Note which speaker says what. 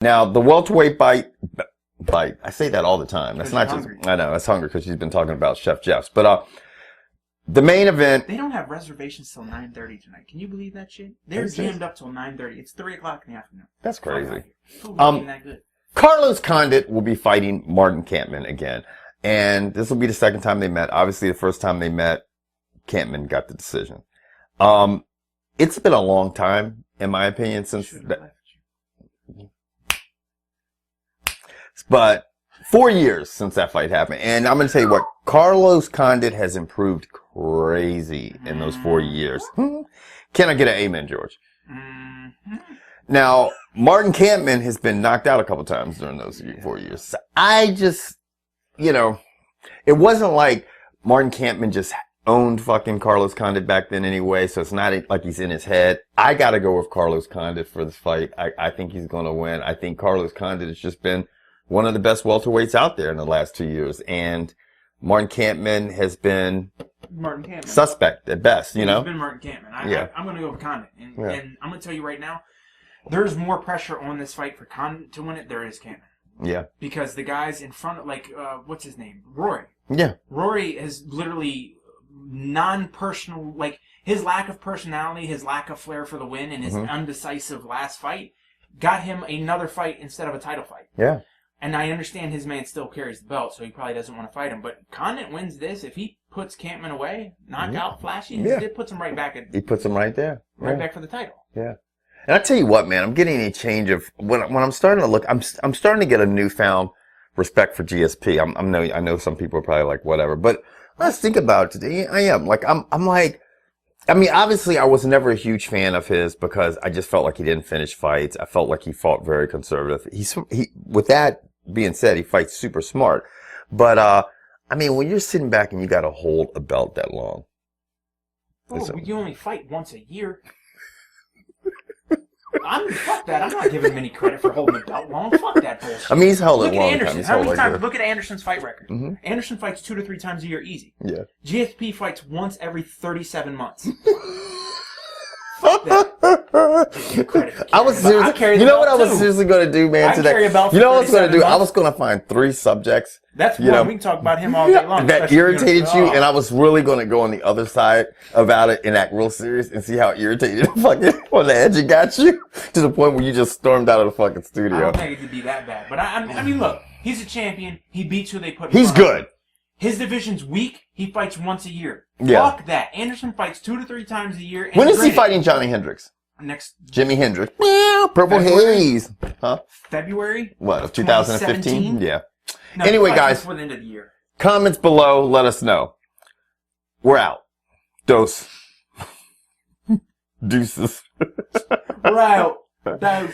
Speaker 1: Now, the welterweight bite. I say that all the time. That's not just,
Speaker 2: hungry.
Speaker 1: I know, it's hungry because she's been talking about Chef Jeff's. But, the main event.
Speaker 2: They don't have reservations till 9:30 tonight. Can you believe that shit? They're jammed up till 9:30. It's 3 o'clock in the afternoon.
Speaker 1: That's crazy.
Speaker 2: Food ain't that good.
Speaker 1: Carlos Condit will be fighting Martin Kampmann again. And this will be the second time they met. Obviously, the first time they met, Kampmann got the decision. It's been a long time, in my opinion, since that. But 4 years since that fight happened. And I'm going to tell you what, Carlos Condit has improved crazy in those 4 years. Can I get an amen, George? Now, Martin Kampmann has been knocked out a couple times during those 4 years. So I just, it wasn't like Martin Kampmann just owned fucking Carlos Condit back then anyway, so it's not like he's in his head. I got to go with Carlos Condit for this fight. I think he's going to win. I think Carlos Condit has just been one of the best welterweights out there in the last 2 years. And Martin Kampmann has been suspect at best, He's
Speaker 2: been Martin Kampmann. I'm going to go with Condit. And I'm going to tell you right now, there's more pressure on this fight for Condit to win it there is Kampmann.
Speaker 1: Yeah.
Speaker 2: Because the guys in front of, what's his name? Rory.
Speaker 1: Yeah.
Speaker 2: Rory has literally non-personal, his lack of personality, his lack of flair for the win, and his undecisive last fight got him another fight instead of a title fight.
Speaker 1: Yeah.
Speaker 2: And I understand his man still carries the belt, so he probably doesn't want to fight him. But Condit wins this. If he puts Kampmann away, knockout, flashy, it puts him right back.
Speaker 1: He puts him right there.
Speaker 2: Right back for the title.
Speaker 1: Yeah. And I tell you what, man, I'm getting a change of when I'm starting to look. I'm starting to get a newfound respect for GSP. I know some people are probably like whatever, but let's think about it today. I am obviously I was never a huge fan of his because I just felt like he didn't finish fights. I felt like he fought very conservative. He with that being said, he fights super smart. But when you're sitting back and you got to hold a belt that long,
Speaker 2: you only fight once a year. Fuck that. I'm not giving him any credit for holding the belt long. Fuck that bullshit.
Speaker 1: He's held it long.
Speaker 2: Look at Anderson's fight record. Mm-hmm. Anderson fights 2 to 3 times a year easy.
Speaker 1: Yeah.
Speaker 2: GSP fights once every 37 months. Fuck that.
Speaker 1: I was seriously, you know what I was seriously going to do, man, today? You know what I was going to do? I was going to find 3 subjects.
Speaker 2: That's one. We can talk about him all day long.
Speaker 1: That irritated you, and I was really going to go on the other side about it and act real serious and see how irritated fucking on the edge it got you to the point where you just stormed out of the fucking studio.
Speaker 2: I don't think it could be that bad. But I mean, look, he's a champion. He beats who they put in
Speaker 1: He's good.
Speaker 2: His division's weak. He fights once a year.
Speaker 1: Yeah.
Speaker 2: Fuck that. Anderson fights 2 to 3 times a year.
Speaker 1: When is he fighting Johny Hendricks?
Speaker 2: Next.
Speaker 1: Jimi Hendrix. Purple Haze. Huh?
Speaker 2: February?
Speaker 1: What, of 2015? Yeah.
Speaker 2: No,
Speaker 1: anyway, guys,
Speaker 2: before the end of the year.
Speaker 1: Comments below. Let us know. We're out. Dose. Deuces.
Speaker 2: We're out. Dose.